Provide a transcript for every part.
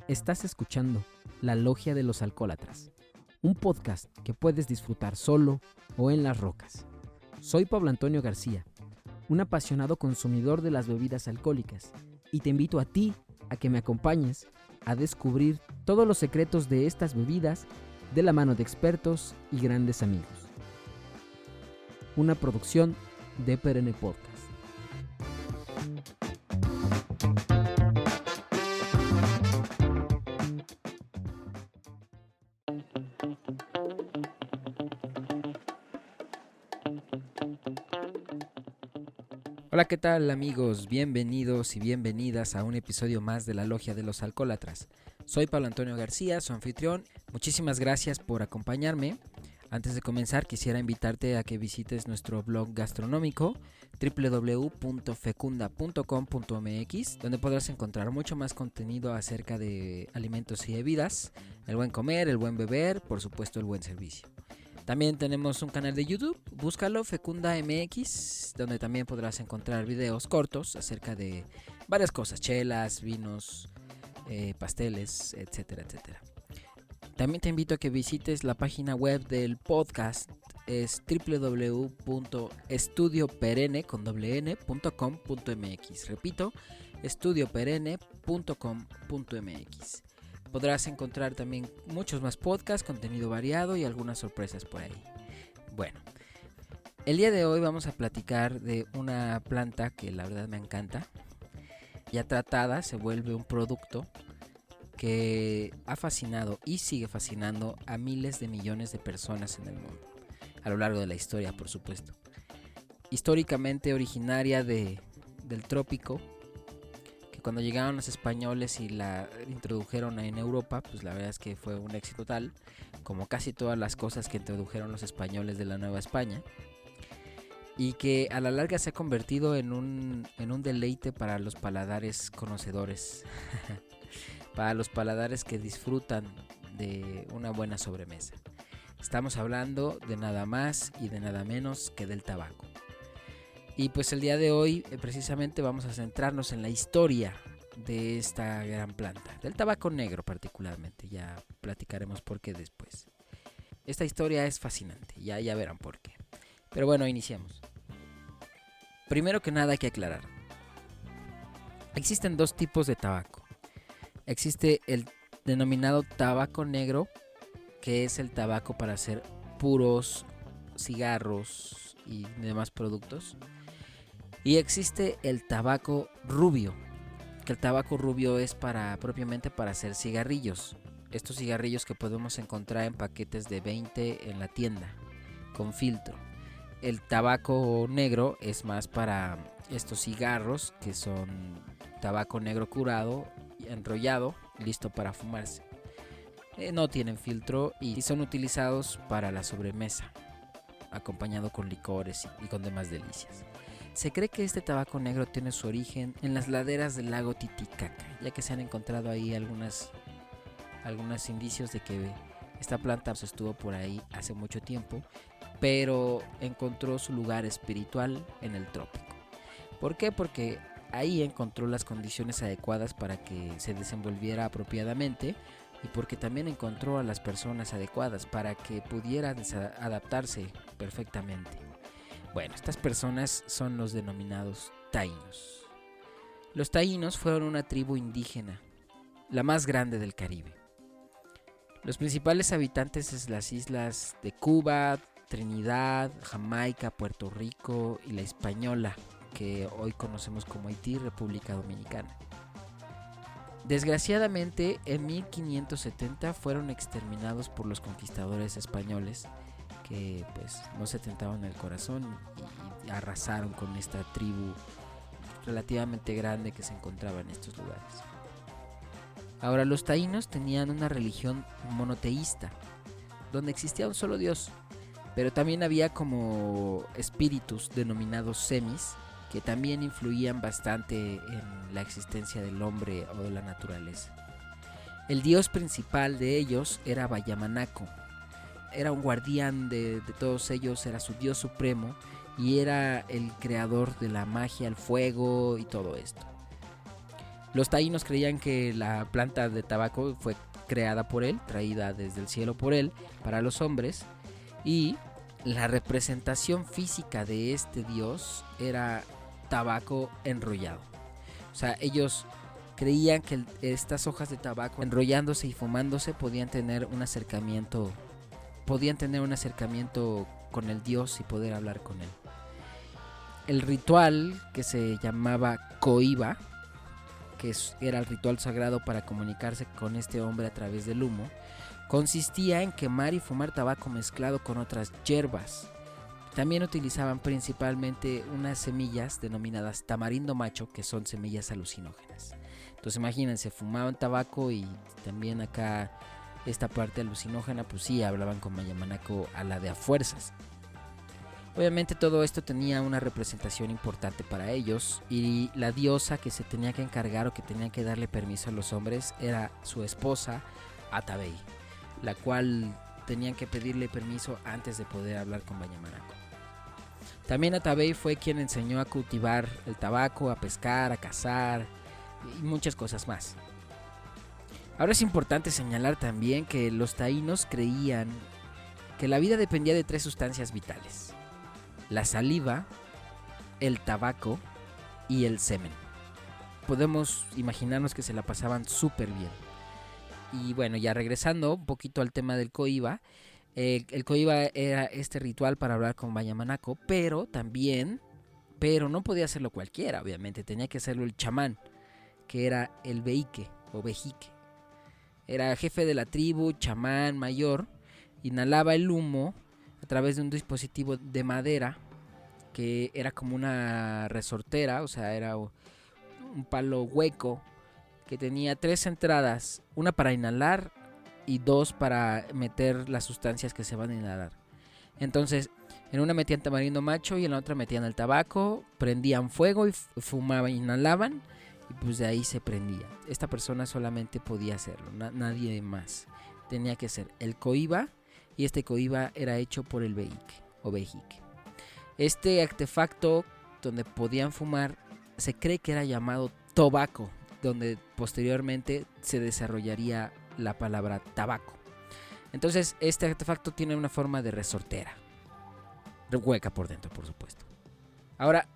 Estás escuchando La Logia de los Alcohólatras, un podcast que puedes disfrutar solo o en las rocas. Soy Pablo Antonio García, un apasionado consumidor de las bebidas alcohólicas, y te invito a ti a que me acompañes a descubrir todos los secretos de estas bebidas de la mano de expertos y grandes amigos. Una producción de Perenne Podcast. Hola, ¿qué tal amigos? Bienvenidos y bienvenidas a un episodio más de La Logia de los Alcohólatras. Soy Pablo Antonio García, su anfitrión. Muchísimas gracias por acompañarme. Antes de comenzar, quisiera invitarte a que visites nuestro blog gastronómico www.fecunda.com.mx, donde podrás encontrar mucho más contenido acerca de alimentos y bebidas, el buen comer, el buen beber, por supuesto el buen servicio. También tenemos un canal de YouTube, búscalo, Fecunda MX, donde también podrás encontrar videos cortos acerca de varias cosas, chelas, vinos, pasteles, etcétera, etcétera. También te invito a que visites la página web del podcast, es www.estudioperenne.com.mx. Repito, estudioperenne.com.mx. Podrás encontrar también muchos más podcasts, contenido variado y algunas sorpresas por ahí. Bueno, el día de hoy vamos a platicar de una planta que la verdad me encanta. Ya tratada se vuelve un producto que ha fascinado y sigue fascinando a miles de millones de personas en el mundo, a lo largo de la historia, por supuesto. Históricamente originaria del trópico, que cuando llegaron los españoles y la introdujeron en Europa, pues la verdad es que fue un éxito total, como casi todas las cosas que introdujeron los españoles de la Nueva España, y que a la larga se ha convertido en un deleite para los paladares conocedores. Para los paladares que disfrutan de una buena sobremesa. Estamos hablando de nada más y de nada menos que del tabaco. Y pues el día de hoy precisamente vamos a centrarnos en la historia de esta gran planta, del tabaco negro particularmente. Ya platicaremos por qué después. Esta historia es fascinante, ya verán por qué. Pero bueno, iniciemos. Primero que nada hay que aclarar. Existen dos tipos de tabaco. Existe el denominado tabaco negro, que es el tabaco para hacer puros, cigarros y demás productos. Y existe el tabaco rubio, que el tabaco rubio es propiamente para hacer cigarrillos. Estos cigarrillos que podemos encontrar en paquetes de 20 en la tienda, con filtro. El tabaco negro es más para estos cigarros, que son tabaco negro curado, enrollado, listo para fumarse. No tienen filtro y son utilizados para la sobremesa, acompañado con licores y con demás delicias. Se cree que este tabaco negro tiene su origen en las laderas del lago Titicaca, ya que se han encontrado ahí algunos indicios de que esta planta estuvo por ahí hace mucho tiempo, pero encontró su lugar espiritual en el trópico. ¿Por qué? Porque ahí encontró las condiciones adecuadas para que se desenvolviera apropiadamente, y porque también encontró a las personas adecuadas para que pudieran adaptarse perfectamente. Bueno, estas personas son los denominados taínos. Los taínos fueron una tribu indígena, la más grande del Caribe. Los principales habitantes es las islas de Cuba, Trinidad, Jamaica, Puerto Rico y la Hispaniola, que hoy conocemos como Haití, República Dominicana. Desgraciadamente, en 1570 fueron exterminados por los conquistadores españoles, que pues no se tentaban el corazón y arrasaron con esta tribu relativamente grande que se encontraba en estos lugares. Ahora, los taínos tenían una religión monoteísta, donde existía un solo dios, pero también había como espíritus denominados semis, que también influían bastante en la existencia del hombre o de la naturaleza. El dios principal de ellos era Bayamanaco. Era un guardián de todos ellos, era su dios supremo y era el creador de la magia, el fuego y todo esto. Los taínos creían que la planta de tabaco fue creada por él, traída desde el cielo por él, para los hombres, y la representación física de este dios era tabaco enrollado. O sea, ellos creían que estas hojas de tabaco enrollándose y fumándose podían tener un acercamiento con el dios y poder hablar con él. El ritual que se llamaba coiba, que era el ritual sagrado para comunicarse con este hombre a través del humo, consistía en quemar y fumar tabaco mezclado con otras hierbas. También utilizaban principalmente unas semillas denominadas tamarindo macho, que son semillas alucinógenas. Entonces imagínense, fumaban tabaco y también acá esta parte alucinógena, pues sí, hablaban con Mayamanaco a la de a fuerzas. Obviamente todo esto tenía una representación importante para ellos, y la diosa que se tenía que encargar o que tenía que darle permiso a los hombres era su esposa Atabey, la cual tenían que pedirle permiso antes de poder hablar con Mayamanaco. También Atabey fue quien enseñó a cultivar el tabaco, a pescar, a cazar y muchas cosas más. Ahora es importante señalar también que los taínos creían que la vida dependía de 3 sustancias vitales: la saliva, el tabaco y el semen. Podemos imaginarnos que se la pasaban súper bien. Y bueno, ya regresando un poquito al tema del coiba, el coiba era este ritual para hablar con Mayamanaco, pero no podía hacerlo cualquiera, obviamente, tenía que hacerlo el chamán, que era el vejique o vejique. Era jefe de la tribu, chamán mayor, inhalaba el humo a través de un dispositivo de madera que era como una resortera, o sea, era un palo hueco que tenía 3 entradas, una para inhalar y 2 para meter las sustancias que se van a inhalar. Entonces, en una metían tamarindo macho y en la otra metían el tabaco, prendían fuego y fumaban, inhalaban, y pues de ahí se prendía. Esta persona solamente podía hacerlo, nadie más. Tenía que ser el coiba, y este coiba era hecho por el vejique o vejique. Este artefacto donde podían fumar se cree que era llamado tobaco, donde posteriormente se desarrollaría la palabra tabaco. Entonces este artefacto tiene una forma de resortera, hueca por dentro, por supuesto. Ahora,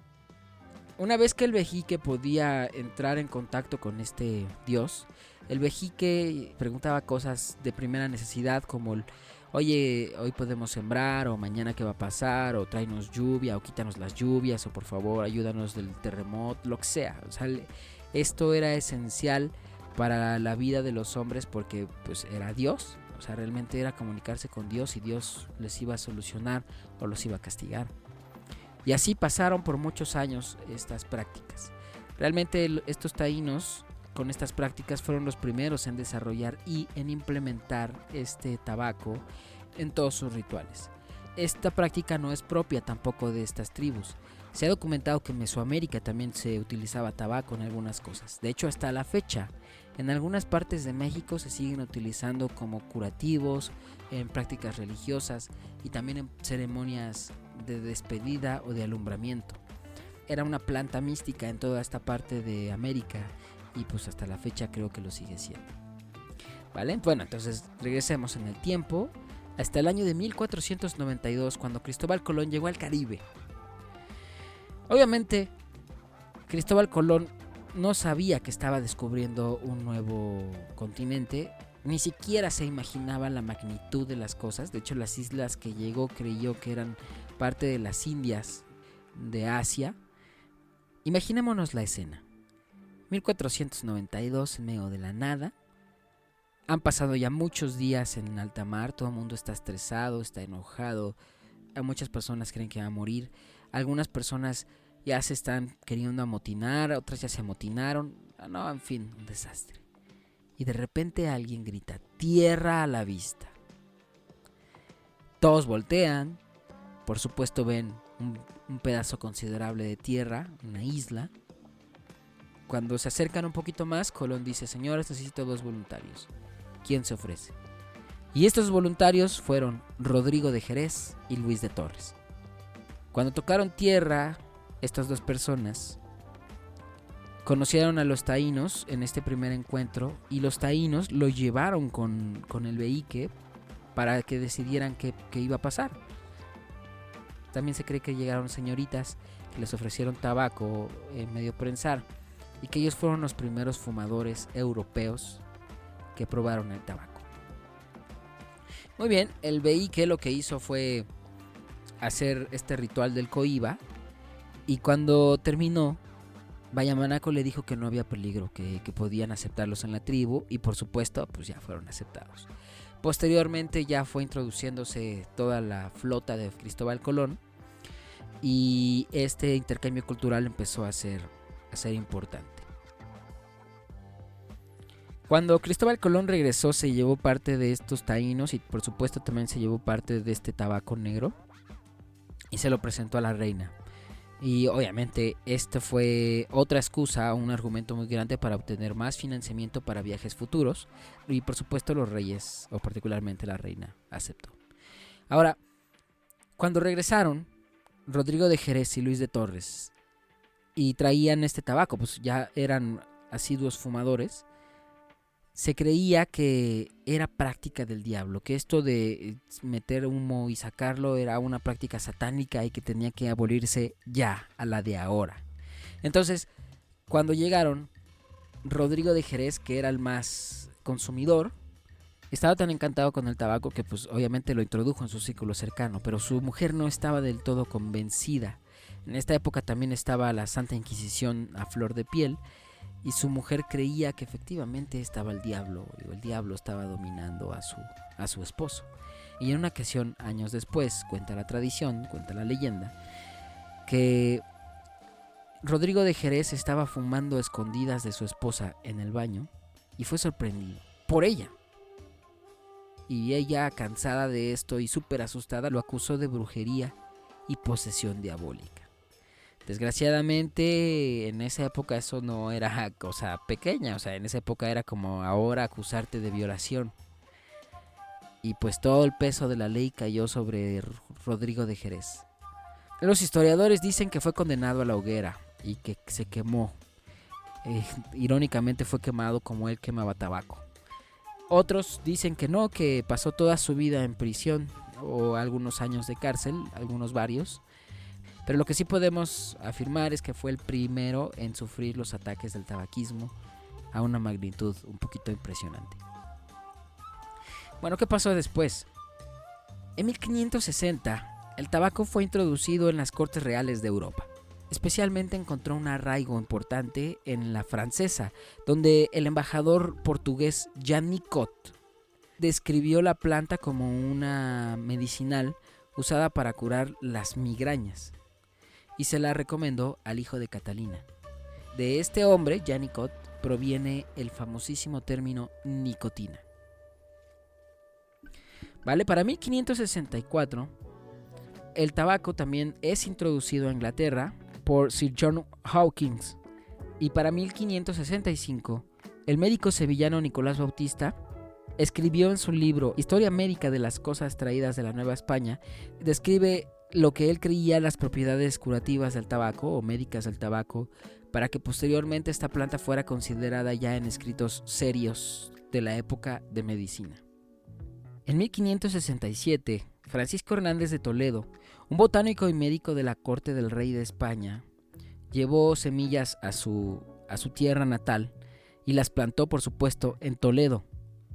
una vez que el vejique podía entrar en contacto con este dios, el vejique preguntaba cosas de primera necesidad, como oye, hoy podemos sembrar, o mañana qué va a pasar, o tráenos lluvia, o quítanos las lluvias, o por favor ayúdanos del terremoto, lo que sea. O sea, esto era esencial para la vida de los hombres porque pues era Dios. O sea, realmente era comunicarse con Dios y Dios les iba a solucionar o los iba a castigar. Y así pasaron por muchos años estas prácticas. Realmente estos taínos con estas prácticas fueron los primeros en desarrollar y en implementar este tabaco en todos sus rituales. Esta práctica no es propia tampoco de estas tribus. Se ha documentado que en Mesoamérica también se utilizaba tabaco en algunas cosas. De hecho, hasta la fecha, en algunas partes de México se siguen utilizando como curativos, en prácticas religiosas y también en ceremonias de despedida o de alumbramiento. Era una planta mística en toda esta parte de América y pues hasta la fecha creo que lo sigue siendo. ¿Vale? Bueno, entonces regresemos en el tiempo hasta el año de 1492, cuando Cristóbal Colón llegó al Caribe. Obviamente, Cristóbal Colón no sabía que estaba descubriendo un nuevo continente, ni siquiera se imaginaba la magnitud de las cosas. De hecho, las islas que llegó creyó que eran parte de las Indias de Asia. Imaginémonos la escena. 1492, en medio de la nada. Han pasado ya muchos días en alta mar, todo el mundo está estresado, está enojado. Muchas personas creen que va a morir. Algunas personas ya se están queriendo amotinar, otras ya se amotinaron. No, en fin, un desastre. Y de repente alguien grita: tierra a la vista. Todos voltean, por supuesto ven un pedazo considerable de tierra, una isla. Cuando se acercan un poquito más, Colón dice: señores, necesito 2 voluntarios. ¿Quién se ofrece? Y estos voluntarios fueron Rodrigo de Jerez y Luis de Torres. Cuando tocaron tierra, estas 2 personas Conocieron a los taínos en este primer encuentro y los taínos lo llevaron con el beíque para que decidieran qué iba a pasar. También se cree que llegaron señoritas que les ofrecieron tabaco medio prensar y que ellos fueron los primeros fumadores europeos que probaron el tabaco. Muy bien, el beíque lo que hizo fue hacer este ritual del coiba y cuando terminó, Bayamanaco le dijo que no había peligro, que podían aceptarlos en la tribu y por supuesto pues ya fueron aceptados. Posteriormente ya fue introduciéndose toda la flota de Cristóbal Colón y este intercambio cultural empezó a ser importante. Cuando Cristóbal Colón regresó se llevó parte de estos taínos y por supuesto también se llevó parte de este tabaco negro y se lo presentó a la reina. Y obviamente esto fue otra excusa, un argumento muy grande para obtener más financiamiento para viajes futuros. Y por supuesto los reyes, o particularmente la reina, aceptó. Ahora, cuando regresaron, Rodrigo de Jerez y Luis de Torres, y traían este tabaco, pues ya eran asiduos fumadores, se creía que era práctica del diablo, que esto de meter humo y sacarlo era una práctica satánica y que tenía que abolirse ya, a la de ahora. Entonces, cuando llegaron, Rodrigo de Jerez, que era el más consumidor, estaba tan encantado con el tabaco que pues obviamente lo introdujo en su círculo cercano, pero su mujer no estaba del todo convencida. En esta época también estaba la Santa Inquisición a flor de piel, y su mujer creía que efectivamente estaba el diablo estaba dominando a su esposo. Y en una ocasión, años después, cuenta la tradición, cuenta la leyenda, que Rodrigo de Jerez estaba fumando a escondidas de su esposa en el baño y fue sorprendido por ella. Y ella, cansada de esto y súper asustada, lo acusó de brujería y posesión diabólica. Desgraciadamente en esa época eso no era cosa pequeña, o sea, en esa época era como ahora acusarte de violación. Y pues todo el peso de la ley cayó sobre Rodrigo de Jerez. Los historiadores dicen que fue condenado a la hoguera y que se quemó. Irónicamente fue quemado como él quemaba tabaco. Otros dicen que no, que pasó toda su vida en prisión o algunos años de cárcel, algunos varios. Pero lo que sí podemos afirmar es que fue el primero en sufrir los ataques del tabaquismo a una magnitud un poquito impresionante. Bueno, ¿qué pasó después? En 1560, el tabaco fue introducido en las cortes reales de Europa. Especialmente encontró un arraigo importante en la francesa, donde el embajador portugués Jean Nicot describió la planta como una medicinal usada para curar las migrañas. Y se la recomendó al hijo de Catalina. De este hombre, Jean Nicot, proviene el famosísimo término nicotina. Vale, para 1564, el tabaco también es introducido a Inglaterra por Sir John Hawkins. Y para 1565, el médico sevillano Nicolás Bautista escribió en su libro Historia médica de las cosas traídas de la Nueva España, describe lo que él creía las propiedades curativas del tabaco o médicas del tabaco, para que posteriormente esta planta fuera considerada ya en escritos serios de la época de medicina. En 1567, Francisco Hernández de Toledo, un botánico y médico de la corte del rey de España, llevó semillas a su tierra natal y las plantó, por supuesto, en Toledo,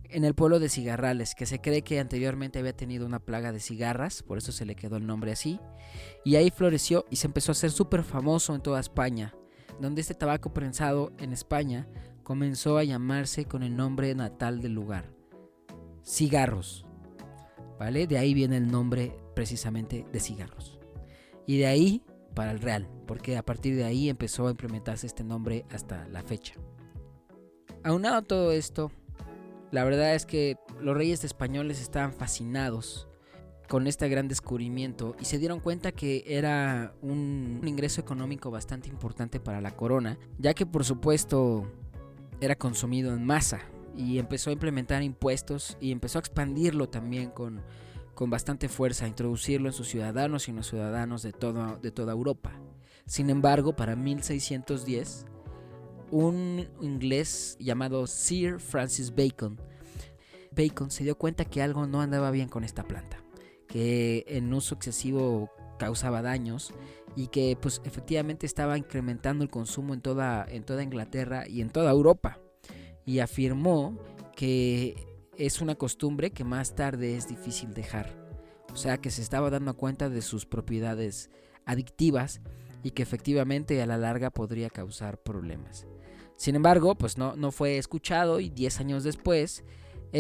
en el pueblo de Cigarrales, que se cree que anteriormente había tenido una plaga de cigarras, por eso se le quedó el nombre así, y ahí floreció y se empezó a hacer súper famoso en toda España, donde este tabaco prensado en España comenzó a llamarse con el nombre natal del lugar, cigarros, ¿vale? De ahí viene el nombre precisamente de cigarros. Y de ahí para el Real, porque a partir de ahí empezó a implementarse este nombre hasta la fecha. Aunado a todo esto, la verdad es que los reyes españoles estaban fascinados con este gran descubrimiento y se dieron cuenta que era un ingreso económico bastante importante para la corona, ya que por supuesto era consumido en masa y empezó a implementar impuestos y empezó a expandirlo también con bastante fuerza, a introducirlo en sus ciudadanos y en los ciudadanos de toda Europa. Sin embargo, para 1610 un inglés llamado Sir Francis Bacon. Bacon se dio cuenta que algo no andaba bien con esta planta, que en uso excesivo causaba daños y que pues efectivamente estaba incrementando el consumo en toda Inglaterra y en toda Europa, y afirmó que es una costumbre que más tarde es difícil dejar, o sea que se estaba dando cuenta de sus propiedades adictivas y que efectivamente a la larga podría causar problemas. Sin embargo, pues no fue escuchado, y 10 años después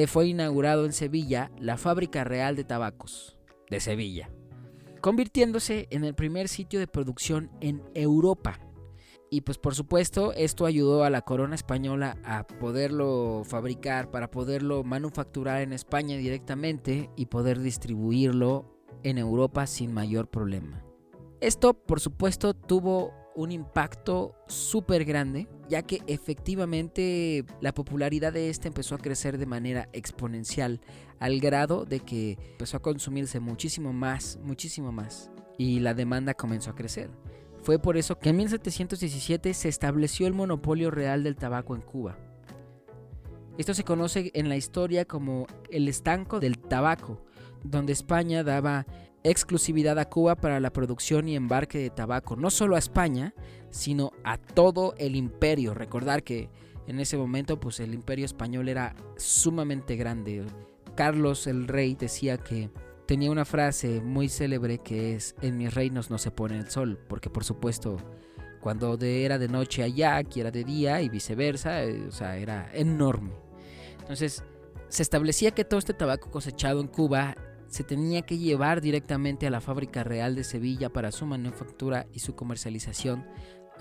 fue inaugurado en Sevilla la Fábrica Real de Tabacos de Sevilla, convirtiéndose en el primer sitio de producción en Europa. Y pues por supuesto esto ayudó a la corona española a poderlo fabricar, para poderlo manufacturar en España directamente y poder distribuirlo en Europa sin mayor problema. Esto por supuesto tuvo un impacto súper grande, ya que efectivamente la popularidad de este empezó a crecer de manera exponencial, al grado de que empezó a consumirse muchísimo más, y la demanda comenzó a crecer. Fue por eso que en 1717 se estableció el monopolio real del tabaco en Cuba. Esto se conoce en la historia como el estanco del tabaco, donde España daba exclusividad a Cuba para la producción y embarque de tabaco, no solo a España, sino a todo el imperio. Recordar que en ese momento pues el imperio español era sumamente grande. Carlos el rey decía que tenía una frase muy célebre que es: en mis reinos no se pone el sol, porque por supuesto cuando era de noche allá, aquí era de día y viceversa, o sea, era enorme. Entonces se establecía que todo este tabaco cosechado en Cuba se tenía que llevar directamente a la Fábrica Real de Sevilla para su manufactura y su comercialización,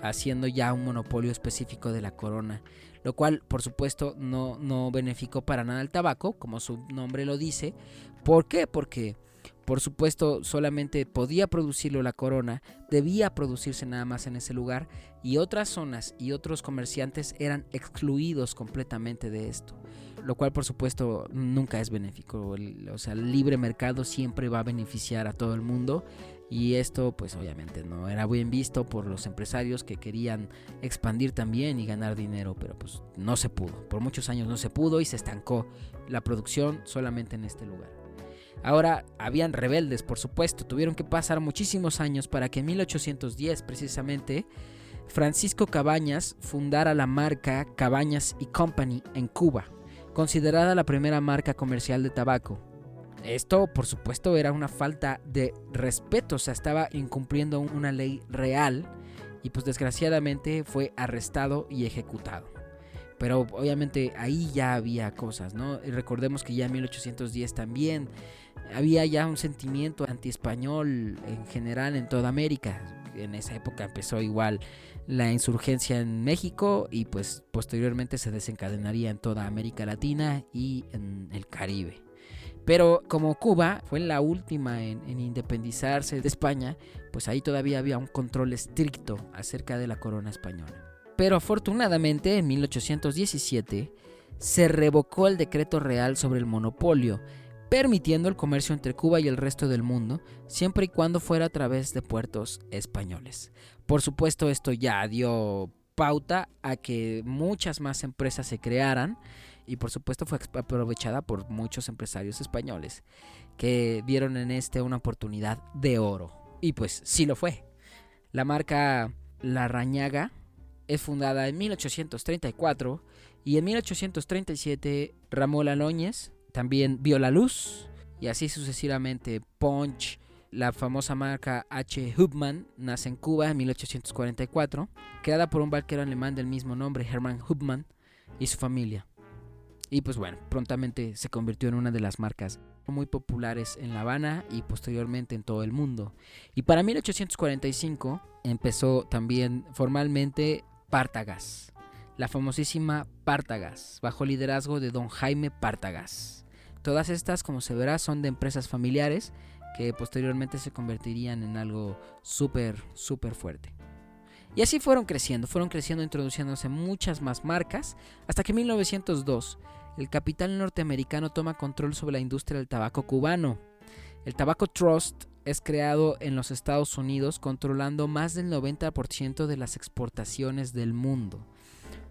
haciendo ya un monopolio específico de la corona, lo cual por supuesto no beneficó para nada al tabaco, como su nombre lo dice. ¿Por qué? Porque por supuesto solamente podía producirlo la corona, debía producirse nada más en ese lugar, y otras zonas y otros comerciantes eran excluidos completamente de esto, lo cual por supuesto nunca es benéfico. El libre mercado siempre va a beneficiar a todo el mundo, y esto pues obviamente no era bien visto por los empresarios que querían expandir también y ganar dinero, pero pues no se pudo, por muchos años no se pudo y se estancó la producción solamente en este lugar. Ahora habían rebeldes, por supuesto, tuvieron que pasar muchísimos años para que en 1810 precisamente Francisco Cabañas fundara la marca Cabañas y Company en Cuba, considerada la primera marca comercial de tabaco. Esto, por supuesto, era una falta de respeto, o sea, estaba incumpliendo una ley real, y pues desgraciadamente fue arrestado y ejecutado. Pero obviamente ahí ya había cosas, ¿no? Y recordemos que ya en 1810 también había ya un sentimiento antiespañol en general en toda América. En esa época empezó igual la insurgencia en México, y pues posteriormente se desencadenaría en toda América Latina y en el Caribe. Pero como Cuba fue la última en independizarse de España, pues ahí todavía había un control estricto acerca de la corona española. Pero afortunadamente en 1817 se revocó el decreto real sobre el monopolio, permitiendo el comercio entre Cuba y el resto del mundo, siempre y cuando fuera a través de puertos españoles. Por supuesto, esto ya dio pauta a que muchas más empresas se crearan, y por supuesto fue aprovechada por muchos empresarios españoles que vieron en una oportunidad de oro. Y pues sí lo fue. La marca Larrañaga es fundada en 1834, y en 1837 Ramón Alóñez también vio la luz, y así sucesivamente. Punch, la famosa marca H. Hubmann, nace en Cuba en 1844, creada por un barquero alemán del mismo nombre, Hermann Hubmann, y su familia. Y pues bueno, prontamente se convirtió en una de las marcas muy populares en La Habana y posteriormente en todo el mundo. Y para 1845 empezó también formalmente Partagas, la famosísima Partagas, bajo liderazgo de don Jaime Partagas. Todas estas, como se verá, son de empresas familiares que posteriormente se convertirían en algo súper fuerte. Y así fueron creciendo, introduciéndose muchas más marcas, hasta que en 1902 el capital norteamericano toma control sobre la industria del tabaco cubano. El Tobacco Trust es creado en los Estados Unidos, controlando más del 90% de las exportaciones del mundo.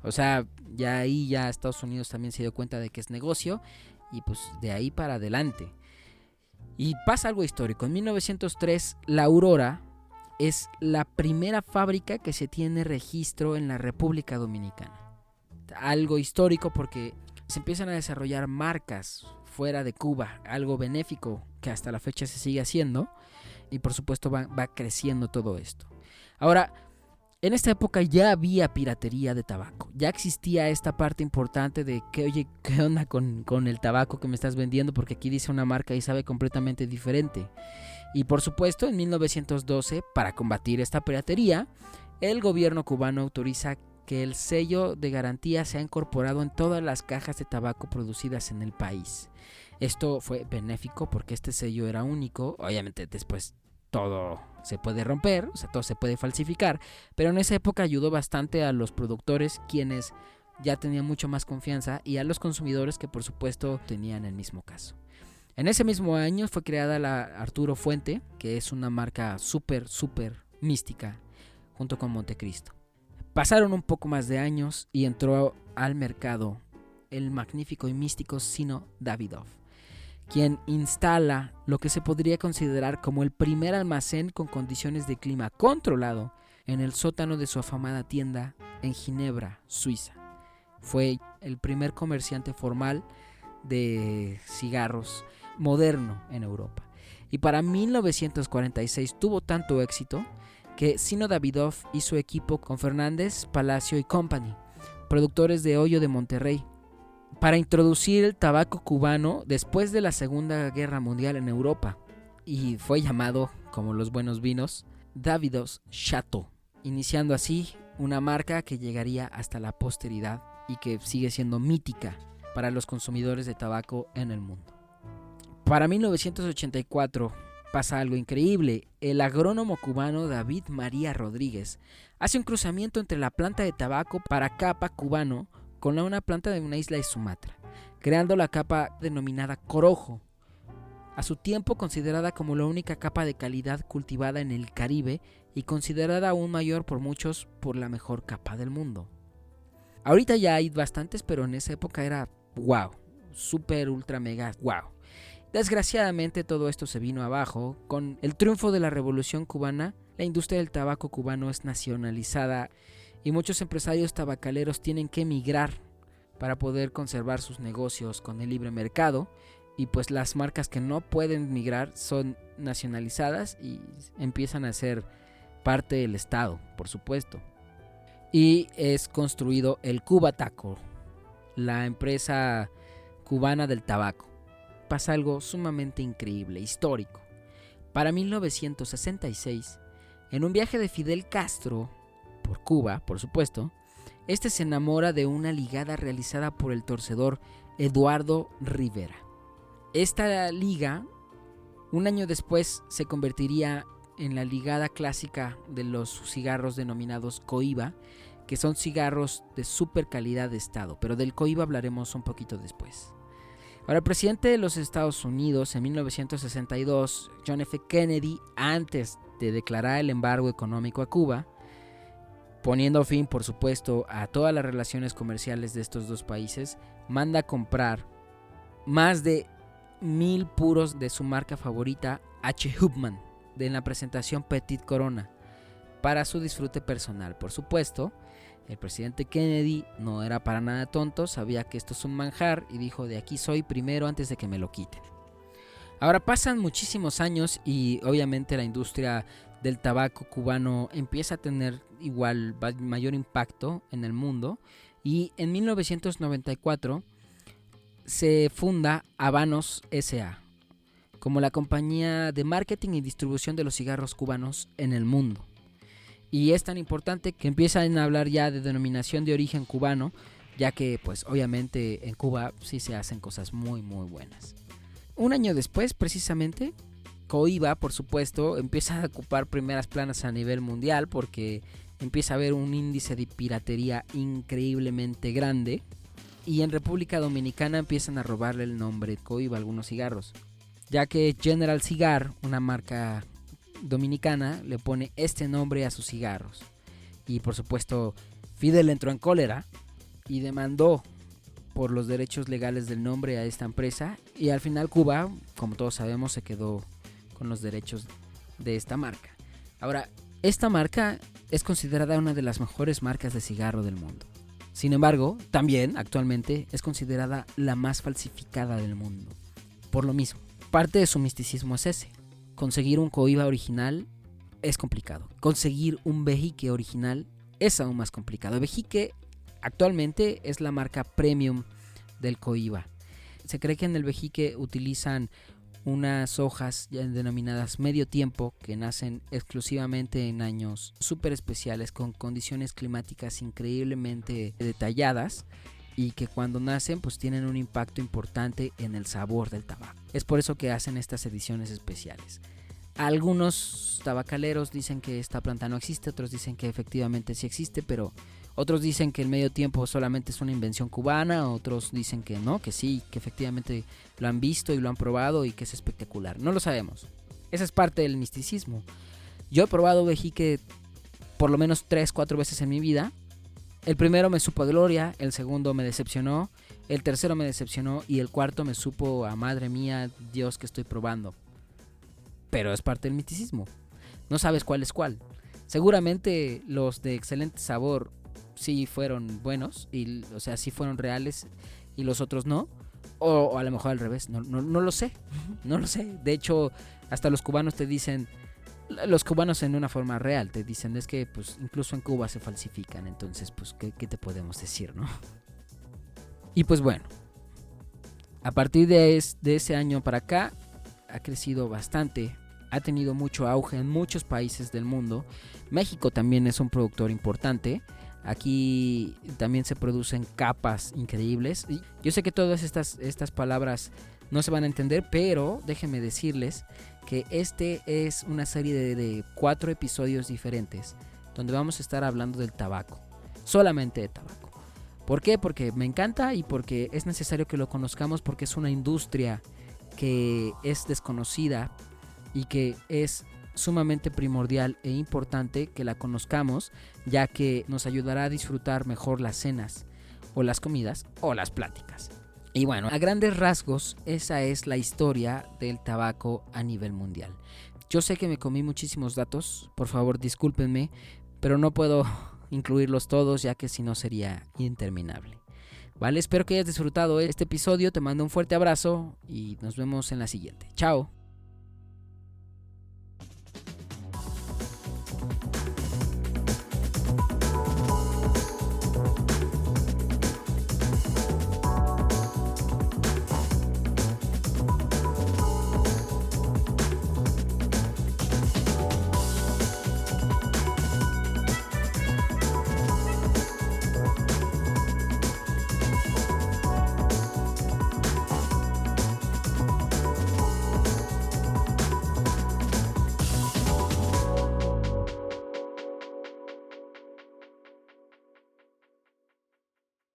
O sea, ya ahí ya Estados Unidos también se dio cuenta de que es negocio y pues de ahí para adelante. Y pasa algo histórico. En 1903, la Aurora es la primera fábrica que se tiene registro en la República Dominicana. Algo histórico porque se empiezan a desarrollar marcas fuera de Cuba, algo benéfico que hasta la fecha se sigue haciendo y por supuesto va creciendo todo esto. Ahora, en esta época ya había piratería de tabaco, ya existía esta parte importante de que, oye, ¿qué onda con el tabaco que me estás vendiendo? Porque aquí dice una marca y sabe completamente diferente. Y por supuesto, en 1912, para combatir esta piratería, el gobierno cubano autoriza que el sello de garantía sea incorporado en todas las cajas de tabaco producidas en el país. Esto fue benéfico porque este sello era único. Obviamente después todo se puede romper, o sea, todo se puede falsificar, pero en esa época ayudó bastante a los productores, quienes ya tenían mucho más confianza, y a los consumidores, que por supuesto tenían el mismo caso. En ese mismo año fue creada la Arturo Fuente, que es una marca súper mística, junto con Montecristo. Pasaron un poco más de años y entró al mercado el magnífico y místico Sino Davidoff, quien instala lo que se podría considerar como el primer almacén con condiciones de clima controlado en el sótano de su afamada tienda en Ginebra, Suiza. Fue el primer comerciante formal de cigarros moderno en Europa. Y para 1946 tuvo tanto éxito que Sino Davidoff hizo equipo con Fernández, Palacio y Company, productores de Hoyo de Monterrey, para introducir el tabaco cubano después de la Segunda Guerra Mundial en Europa, y fue llamado, como los buenos vinos, Davidoff's Chateau, iniciando así una marca que llegaría hasta la posteridad y que sigue siendo mítica para los consumidores de tabaco en el mundo. Para 1984 pasa algo increíble. El agrónomo cubano David María Rodríguez hace un cruzamiento entre la planta de tabaco para capa cubano con una planta de una isla de Sumatra, creando la capa denominada Corojo, a su tiempo considerada como la única capa de calidad cultivada en el Caribe y considerada aún mayor por muchos por la mejor capa del mundo. Ahorita ya hay bastantes, pero en esa época era wow, super ultra mega wow. Desgraciadamente todo esto se vino abajo. Con el triunfo de la Revolución Cubana, la industria del tabaco cubano es nacionalizada y muchos empresarios tabacaleros tienen que emigrar para poder conservar sus negocios con el libre mercado, y pues las marcas que no pueden migrar son nacionalizadas y empiezan a ser parte del Estado, por supuesto. Y es construido el Cubataco, la empresa cubana del tabaco. Pasa algo sumamente increíble, histórico. Para 1966, en un viaje de Fidel Castro por Cuba, por supuesto, este se enamora de una ligada realizada por el torcedor Eduardo Rivera. Esta liga, un año después, se convertiría en la ligada clásica de los cigarros denominados Cohiba, que son cigarros de super calidad de estado, pero del Cohiba hablaremos un poquito después. Ahora, el presidente de los Estados Unidos en 1962, John F. Kennedy, antes de declarar el embargo económico a Cuba, poniendo fin, por supuesto, a todas las relaciones comerciales de estos dos países, manda a comprar más de 1000 puros de su marca favorita, H. Upmann, de la presentación Petit Corona, para su disfrute personal. Por supuesto, el presidente Kennedy no era para nada tonto, sabía que esto es un manjar y dijo: de aquí soy primero antes de que me lo quiten. Ahora pasan muchísimos años y obviamente la industria del tabaco cubano empieza a tener igual mayor impacto en el mundo, y en 1994 se funda Habanos S.A. como la compañía de marketing y distribución de los cigarros cubanos en el mundo. Y es tan importante que empiezan a hablar ya de denominación de origen cubano, ya que pues obviamente en Cuba sí se hacen cosas muy buenas. Un año después, precisamente, Cohiba, por supuesto, empieza a ocupar primeras planas a nivel mundial porque empieza a haber un índice de piratería increíblemente grande, y en República Dominicana empiezan a robarle el nombre Cohiba a algunos cigarros, ya que General Cigar, una marca dominicana, le pone este nombre a sus cigarros. Y por supuesto Fidel entró en cólera y demandó por los derechos legales del nombre a esta empresa, y al final Cuba, como todos sabemos, se quedó con los derechos de esta marca. Ahora, esta marca es considerada una de las mejores marcas de cigarro del mundo. Sin embargo, también actualmente es considerada la más falsificada del mundo. Por lo mismo, parte de su misticismo es ese. Conseguir un Cohiba original es complicado. Conseguir un Vejique original es aún más complicado. Vejique actualmente es la marca premium del Cohiba. Se cree que en el Vejique utilizan unas hojas ya denominadas medio tiempo que nacen exclusivamente en años súper especiales con condiciones climáticas increíblemente detalladas y que cuando nacen pues tienen un impacto importante en el sabor del tabaco. Es por eso que hacen estas ediciones especiales. Algunos tabacaleros dicen que esta planta no existe, otros dicen que efectivamente sí existe, pero otros dicen que el medio tiempo solamente es una invención cubana, otros dicen que no, que sí, que efectivamente lo han visto y lo han probado y que es espectacular. No lo sabemos. Esa es parte del misticismo. Yo he probado Vejique por lo menos 3-4 veces en mi vida. El primero me supo a gloria, el segundo me decepcionó, el tercero me decepcionó y el cuarto me supo a madre mía, Dios, que estoy probando. Pero es parte del misticismo. No sabes cuál es cuál. Seguramente los de excelente sabor sí fueron buenos, y, o sea, sí fueron reales y los otros no. O a lo mejor al revés, no lo sé. No lo sé. De hecho, hasta los cubanos te dicen, los cubanos en una forma real te dicen, es que pues incluso en Cuba se falsifican. Entonces, pues, ¿qué te podemos decir, no? Y pues bueno, a partir de ese año para acá ha crecido bastante. Ha tenido mucho auge en muchos países del mundo. México también es un productor importante. Aquí también se producen capas increíbles. Y yo sé que todas estas palabras no se van a entender, pero déjenme decirles que este es una serie de 4 episodios diferentes donde vamos a estar hablando del tabaco, solamente de tabaco. ¿Por qué? Porque me encanta y porque es necesario que lo conozcamos, porque es una industria que es desconocida y que es sumamente primordial e importante que la conozcamos, ya que nos ayudará a disfrutar mejor las cenas o las comidas o las pláticas. Y bueno, a grandes rasgos, esa es la historia del tabaco a nivel mundial. Yo sé que me comí muchísimos datos, por favor discúlpenme, pero no puedo incluirlos todos, ya que si no sería interminable. Vale, espero que hayas disfrutado este episodio, te mando un fuerte abrazo y nos vemos en la siguiente. Chao.